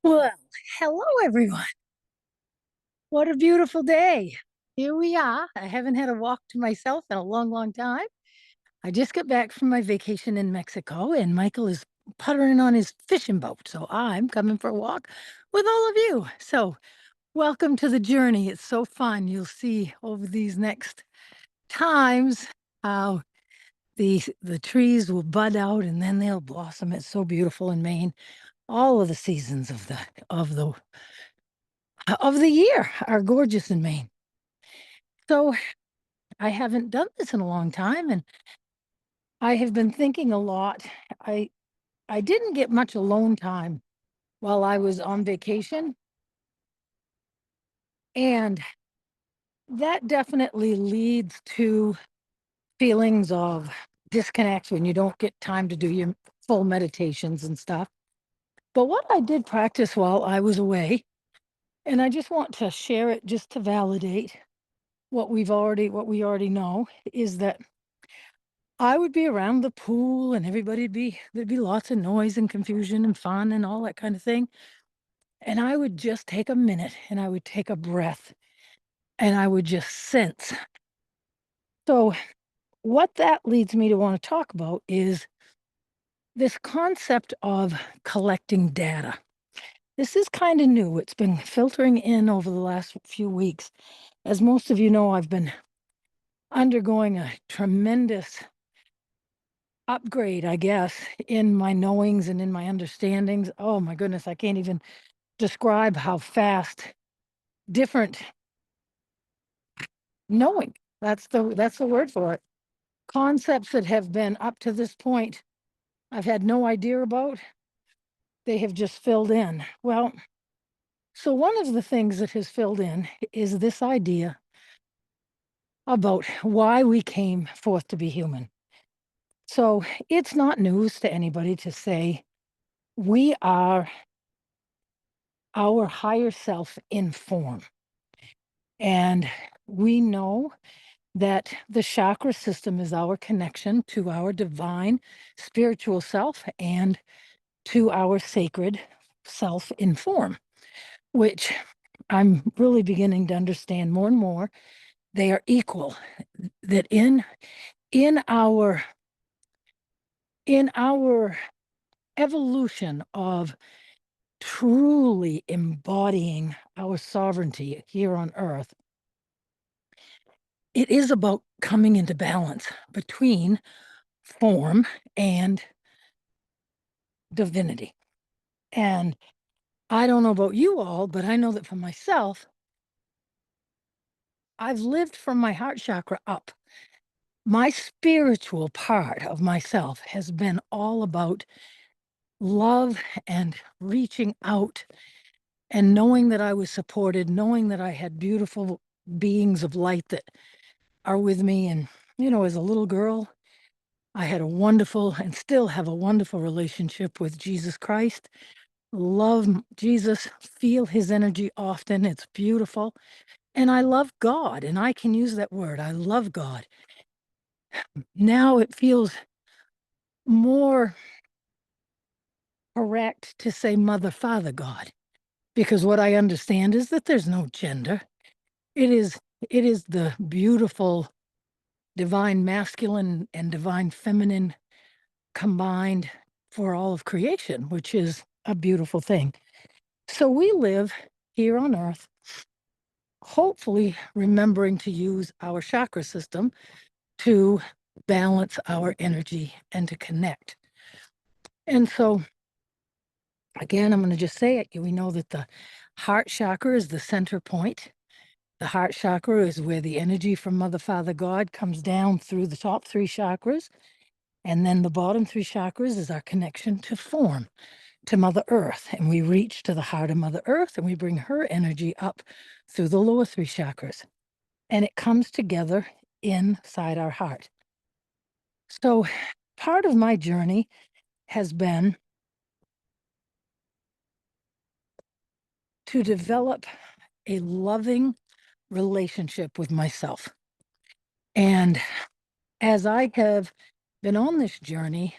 Well, hello everyone. What a beautiful day. Here we are. I haven't had a walk to myself in a long, long time. I just got back from my vacation in Mexico, and Michael is puttering on his fishing boat. So I'm coming for a walk with all of you. So, welcome to the journey. It's so fun. You'll see over these next times how the trees will bud out and then they'll blossom. It's so beautiful in Maine. All of the seasons of the of the year are gorgeous in Maine. So I haven't done this in a long time, and I have been thinking a lot. I I didn't get much alone time while I was on vacation, and that definitely leads to feelings of disconnect when you don't get time to do your full meditations and stuff. But what I did practice while I was away, and I just want to share it just to validate what we already know, is that I would be around the pool and there'd be lots of noise and confusion and fun and all that kind of thing. And I would just take a minute and I would take a breath and I would just sense. So, what that leads me to want to talk about is this concept of collecting data. This is kind of new. It's been filtering in over the last few weeks. As most of you know, I've been undergoing a tremendous upgrade, I guess, in my knowings and in my understandings. Oh my goodness, I can't even describe how fast different knowing. That's the word for it. Concepts that have been up to this point I've had no idea about, they have just filled in. Well, so one of the things that has filled in is this idea about why we came forth to be human. So it's not news to anybody to say we are our higher self in form. And we know that the chakra system is our connection to our divine spiritual self and to our sacred self in form, which I'm really beginning to understand more and more. They are equal. That in our evolution of truly embodying our sovereignty here on earth, it is about coming into balance between form and divinity. And I don't know about you all, but I know that for myself, I've lived from my heart chakra up. My spiritual part of myself has been all about love and reaching out and knowing that I was supported, knowing that I had beautiful beings of light that are with me. And, as a little girl, I had a wonderful and still have a wonderful relationship with Jesus Christ. Love Jesus, feel his energy often. It's beautiful. And I love God, and I can use that word. I love God. Now it feels more correct to say Mother, Father, God, because what I understand is that there's no gender. It is it is the beautiful divine masculine and divine feminine combined for all of creation, which is a beautiful thing. So we live here on earth, hopefully remembering to use our chakra system to balance our energy and to connect. And so, again, I'm going to just say it. We know that the heart chakra is the center point. The heart chakra is where the energy from Mother, Father, God comes down through the top three chakras. And then the bottom three chakras is our connection to form, to Mother Earth. And we reach to the heart of Mother Earth and we bring her energy up through the lower three chakras. And it comes together inside our heart. So part of my journey has been to develop a loving relationship with myself. And as I have been on this journey,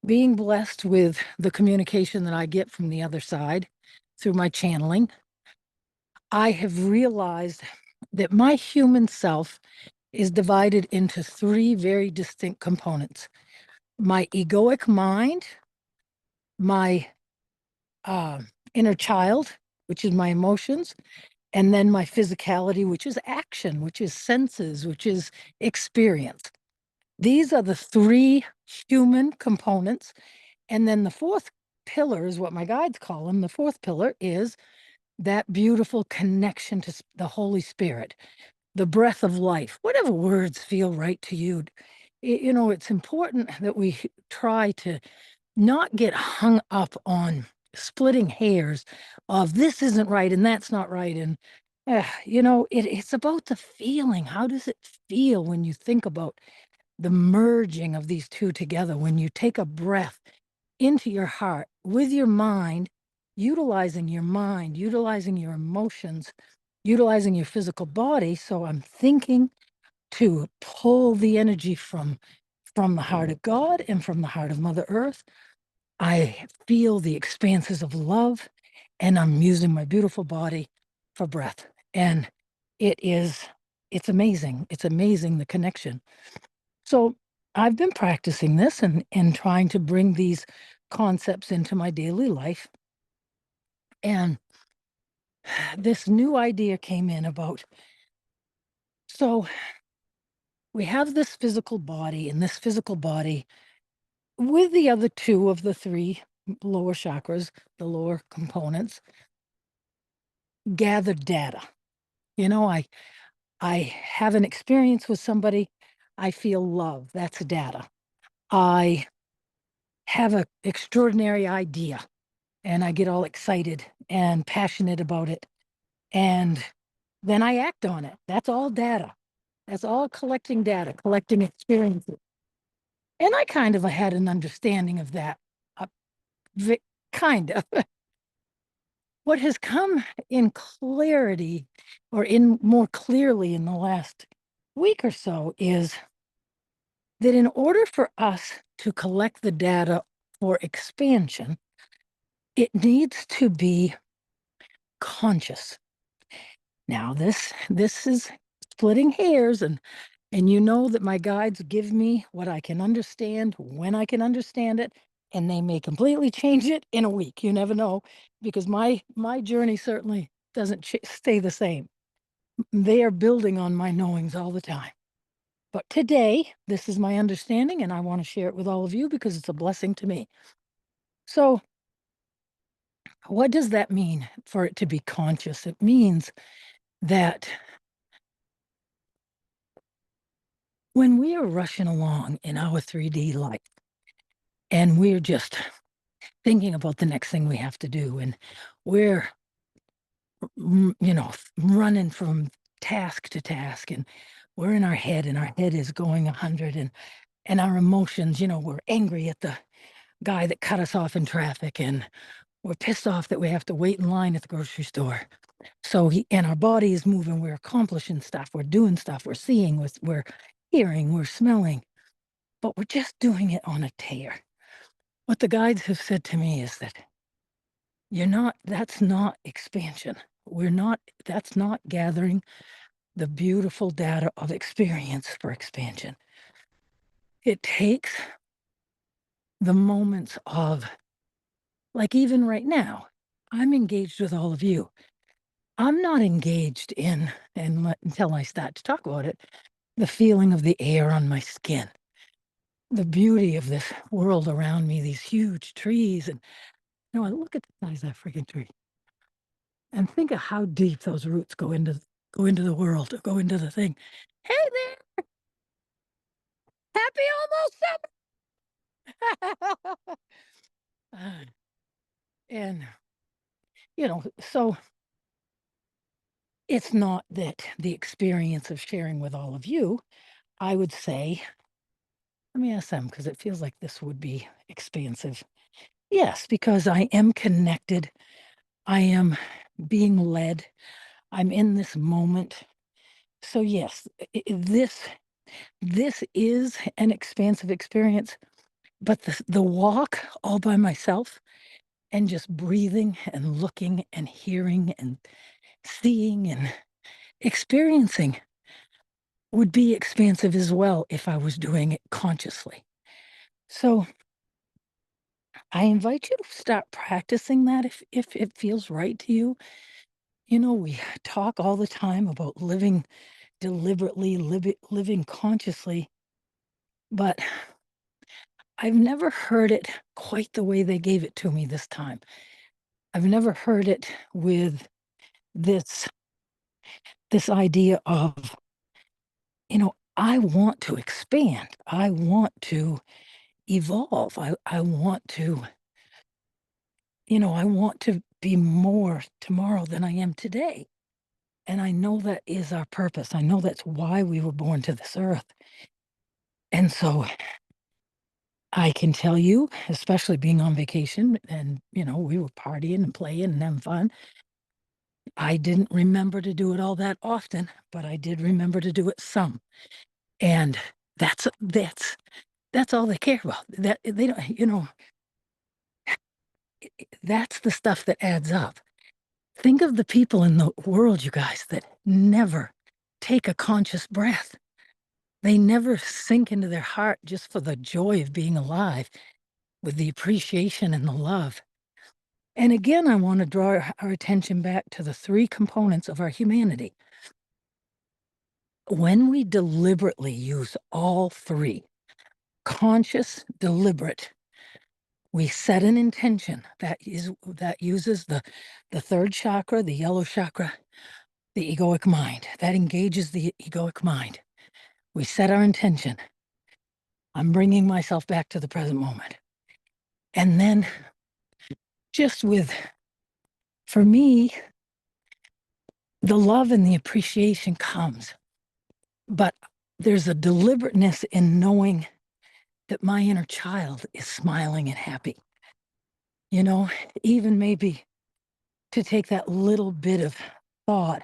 being blessed with the communication that I get from the other side, through my channeling, I have realized that my human self is divided into three very distinct components: my egoic mind, my uh, inner child, which is my emotions, and then my physicality, which is action, which is senses, which is experience. These are the three human components. And then the fourth pillar is what my guides call them. The fourth pillar is that beautiful connection to the Holy Spirit, the breath of life, whatever words feel right to you. It's important that we try to not get hung up on splitting hairs of this isn't right and that's not right. And, it's about the feeling. How does it feel when you think about the merging of these two together? When you take a breath into your heart with your mind, utilizing your emotions, utilizing your physical body. So I'm thinking to pull the energy from the heart of God and from the heart of Mother Earth. I feel the expanses of love, and I'm using my beautiful body for breath. And it is, it's amazing. It's amazing the connection. So I've been practicing this and trying to bring these concepts into my daily life. And this new idea came in about, so we have this physical body, and this physical body with the other two of the three lower chakras, the lower components, gather data. I have an experience with somebody, I feel love, that's data. I have an extraordinary idea, and I get all excited and passionate about it, and then I act on it. That's all data. That's all collecting data, collecting experiences. And I kind of had an understanding of that, uh, kind of. What has come in clarity, or in more clearly in the last week or so, is that in order for us to collect the data for expansion, it needs to be conscious. Now, this is splitting hairs, and you know that my guides give me what I can understand when I can understand it, and they may completely change it in a week. You never know, because my journey certainly doesn't stay the same. They are building on my knowings all the time. But today, this is my understanding, and I want to share it with all of you because it's a blessing to me. So, what does that mean for it to be conscious? It means that when we are rushing along in our 3D life and we're just thinking about the next thing we have to do, and we're, running from task to task, and we're in our head, and our head is going 100, and our emotions, we're angry at the guy that cut us off in traffic, and we're pissed off that we have to wait in line at the grocery store. So and our body is moving, we're accomplishing stuff, we're doing stuff, we're seeing, we're hearing, we're smelling, but we're just doing it on a tear. What the guides have said to me is that that's not expansion. That's not gathering the beautiful data of experience for expansion. It takes the moments of, like, even right now, I'm engaged with all of you. I'm not engaged in, until I start to talk about it, the feeling of the air on my skin, the beauty of this world around me, these huge trees. And I look at the size of that freaking tree and think of how deep those roots go into the world, go into the thing. Hey there, happy almost summer. Uh, and so it's not that the experience of sharing with all of you, I would say, let me ask them, because it feels like this would be expansive. Yes, because I am connected. I am being led. I'm in this moment. So yes, this is an expansive experience, but the walk all by myself and just breathing and looking and hearing and seeing and experiencing would be expansive as well if I was doing it consciously. So I invite you to start practicing that if it feels right to you. You know, we talk all the time about living deliberately, living consciously, but I've never heard it quite the way they gave it to me this time. I've never heard it with this this idea of, I want to expand. I want to evolve. I want to, I want to be more tomorrow than I am today. And I know that is our purpose. I know that's why we were born to this earth. And so I can tell you, especially being on vacation and, we were partying and playing and having fun. I didn't remember to do it all that often, but I did remember to do it some. And that's all they care about. That they don't, that's the stuff that adds up. Think of the people in the world, you guys, that never take a conscious breath. They never sink into their heart just for the joy of being alive with the appreciation and the love. And again, I want to draw our attention back to the three components of our humanity. When we deliberately use all three, conscious, deliberate, we set an intention that uses the third chakra, the yellow chakra, the egoic mind. That engages the egoic mind. We set our intention. I'm bringing myself back to the present moment. And then just for me, the love and the appreciation comes, but there's a deliberateness in knowing that my inner child is smiling and happy. You know, even maybe to take that little bit of thought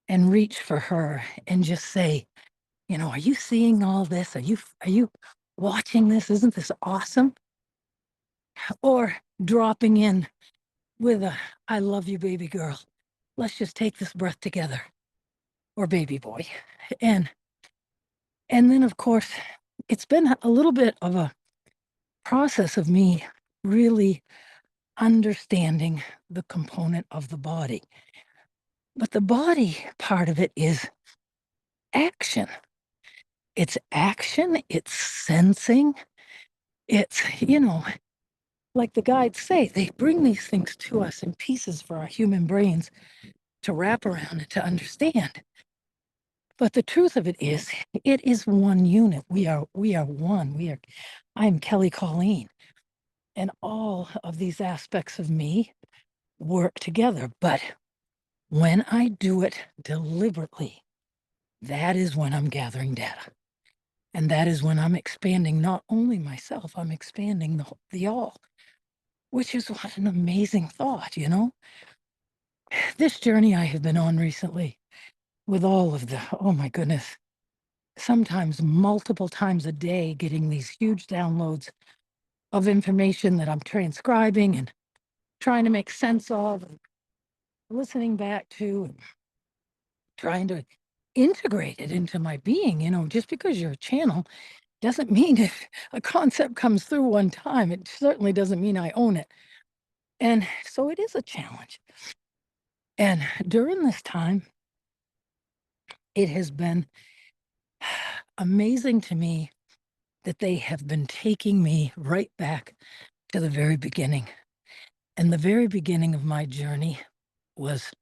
and reach for her and just say, are you seeing all this? Are you watching this? Isn't this awesome? Or dropping in with a I love you, baby girl. Let's just take this breath together. Or baby boy. And and then of course, it's been a little bit of a process of me really understanding the component of the body. But the body part of it is action. It's action, it's sensing, it's, like the guides say, they bring these things to us in pieces for our human brains to wrap around and to understand. But the truth of it is one unit. We are one. I am Kelly Colleen. And all of these aspects of me work together. But when I do it deliberately, that is when I'm gathering data. And that is when I'm expanding not only myself, I'm expanding the all, which is what an amazing thought, This journey I have been on recently with all of oh my goodness, sometimes multiple times a day, getting these huge downloads of information that I'm transcribing and trying to make sense of, and listening back to, and trying to integrate it into my being. Just because you're a channel doesn't mean if a concept comes through one time, it certainly doesn't mean I own it. And so it is a challenge. And during this time, it has been amazing to me that they have been taking me right back to the very beginning. And the very beginning of my journey was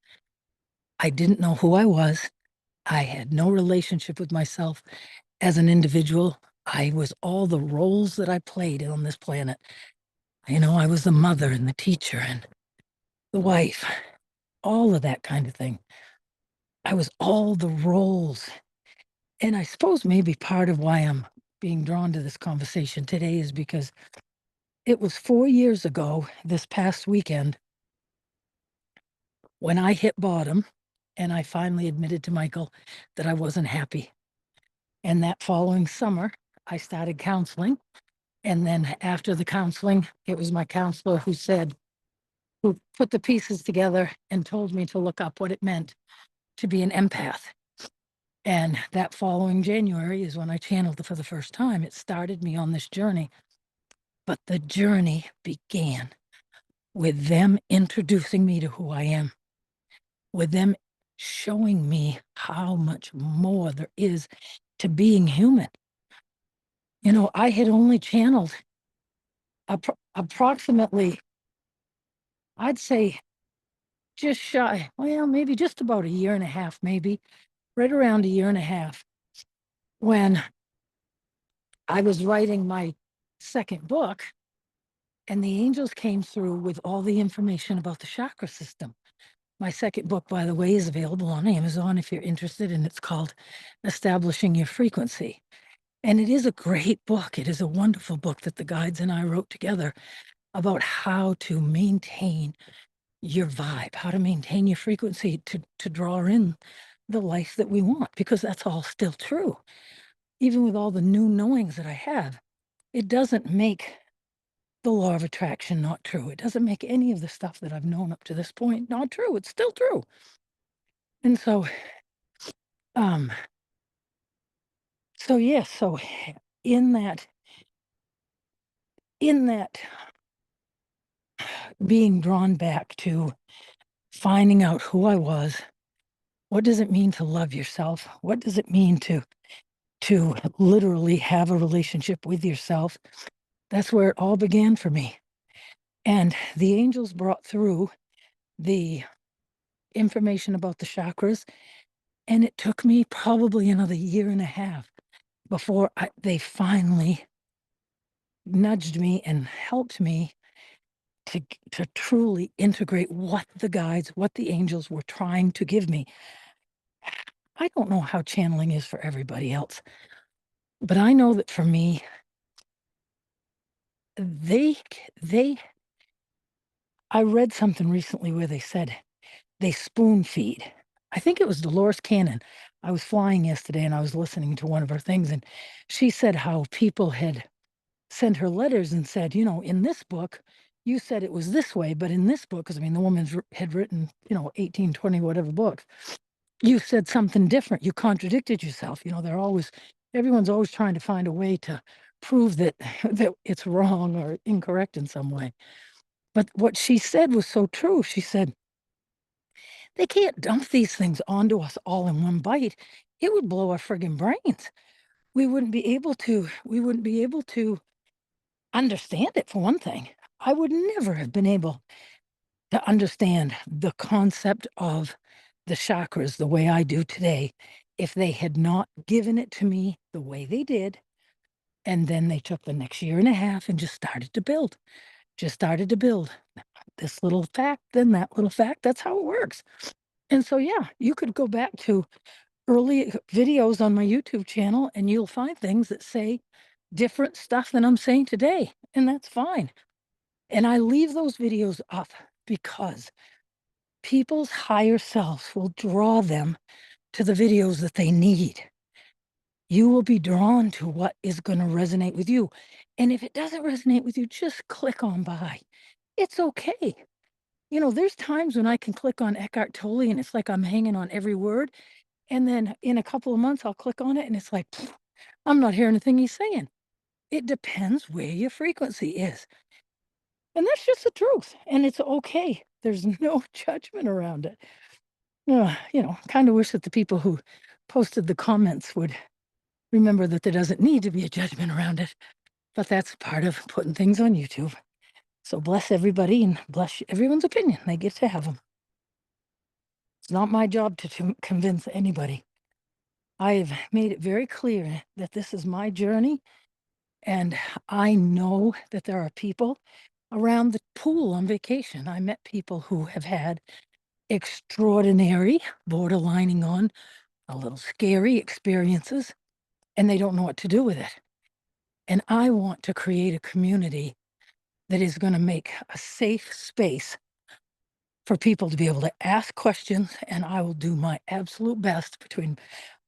I didn't know who I was. I had no relationship with myself as an individual. I was all the roles that I played on this planet. I was the mother and the teacher and the wife, all of that kind of thing. I was all the roles. And I suppose maybe part of why I'm being drawn to this conversation today is because it was 4 years ago, this past weekend, when I hit bottom and I finally admitted to Michael that I wasn't happy. And that following summer, I started counseling. And then after the counseling, it was my counselor who said, who put the pieces together and told me to look up what it meant to be an empath. And that following January is when I channeled it for the first time. It started me on this journey, but the journey began with them introducing me to who I am, with them showing me how much more there is to being human. I had only channeled approximately, I'd say just shy, well, maybe just about a year and a half, maybe right around a year and a half, when I was writing my second book, and the angels came through with all the information about the chakra system. My second book, by the way, is available on Amazon if you're interested, and it's called Establishing Your Frequency. And it is a great book. It is a wonderful book that the guides and I wrote together about how to maintain your vibe, how to maintain your frequency to draw in the life that we want, because that's all still true. Even with all the new knowings that I have, it doesn't make the law of attraction not true. It doesn't make any of the stuff that I've known up to this point not true. It's still true. And um, yes, so in that in that being drawn back to finding out who I was, what does it mean to love yourself? What does it mean to literally have a relationship with yourself? That's where it all began for me. And the angels brought through the information about the chakras, and it took me probably another year and a half before they finally nudged me and helped me to truly integrate what the guides, what the angels were trying to give me. I don't know how channeling is for everybody else, but I know that for me, they they I read something recently where they said they spoon feed. I think it was Dolores Cannon. I was flying yesterday and I was listening to one of her things, and she said how people had sent her letters and said, in this book, you said it was this way, but in this book, because I mean, the woman's had written, 18, 20, whatever books, you said something different. You contradicted yourself. Everyone's always trying to find a way to prove that that it's wrong or incorrect in some way. But what she said was so true. She said, they can't dump these things onto us all in one bite. It would blow our friggin' brains. We wouldn't be able to understand it, for one thing. I would never have been able to understand the concept of the chakras the way I do today if they had not given it to me the way they did. And then they took the next year and a half and just started to build this little fact, then that little fact. That's how it works. And so, yeah, you could go back to early videos on my YouTube channel and you'll find things that say different stuff than I'm saying today. And that's fine. And I leave those videos up because people's higher selves will draw them to the videos that they need. You will be drawn to what is going to resonate with you. And if it doesn't resonate with you, just click on by. It's okay. There's times when I can click on Eckhart Tolle and it's like I'm hanging on every word. And then in a couple of months, I'll click on it and it's like, "Pfft, I'm not hearing a thing he's saying." It depends where your frequency is. And that's just the truth. And it's okay. There's no judgment around it. Kind of wish that the people who posted the comments would remember that there doesn't need to be a judgment around it. But that's part of putting things on YouTube. So bless everybody and bless everyone's opinion. They get to have them. It's not my job to convince anybody. I have made it very clear that this is my journey. And I know that there are people around the pool on vacation. I met people who have had extraordinary, borderlining on a little scary experiences, and they don't know what to do with it. And I want to create a community that is going to make a safe space for people to be able to ask questions. And I will do my absolute best between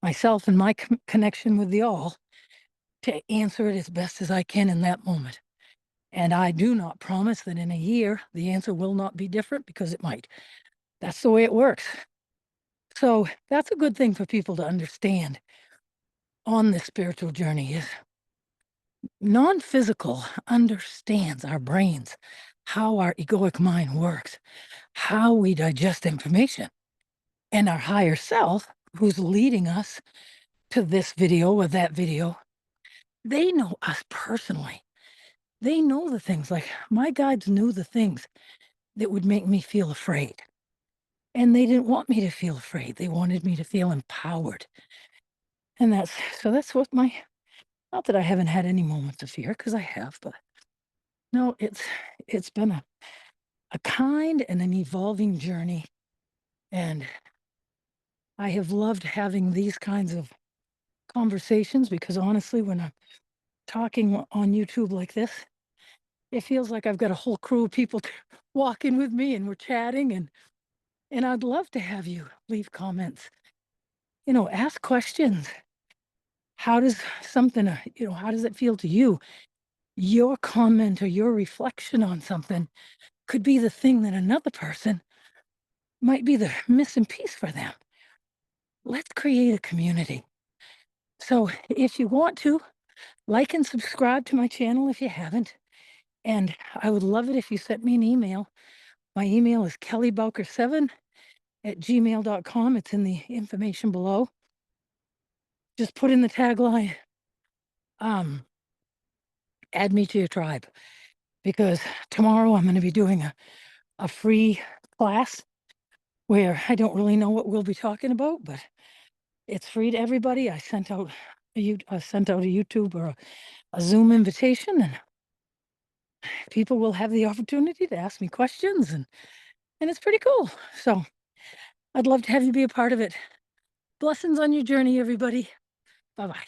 myself and my connection with the all to answer it as best as I can in that moment. And I do not promise that in a year the answer will not be different because it might. That's the way it works. So that's a good thing for people to understand on this spiritual journey is non-physical understands our brains, how our egoic mind works, how we digest information. And our higher self, who's leading us to this video or that video, they know us personally. They know the things like my guides knew the things that would make me feel afraid. And they didn't want me to feel afraid. They wanted me to feel empowered. And that's what my not that I haven't had any moments of fear, because I have, but no, it's been a kind and an evolving journey. And I have loved having these kinds of conversations because honestly, when I'm talking on YouTube like this, it feels like I've got a whole crew of people walking with me and we're chatting and I'd love to have you leave comments. Ask questions. How does something, how does it feel to you? Your comment or your reflection on something could be the thing that another person might be the missing piece for them. Let's create a community. So if you want to, like and subscribe to my channel if you haven't. And I would love it if you sent me an email. My email is kellybowker7@gmail.com. It's in the information below. Just put in the tagline, um, add me to your tribe. Because tomorrow I'm going to be doing a free class where I don't really know what we'll be talking about, but it's free to everybody. I sent out a YouTube or a Zoom invitation, and people will have the opportunity to ask me questions, and it's pretty cool. So I'd love to have you be a part of it. Blessings on your journey, everybody. Bye bye.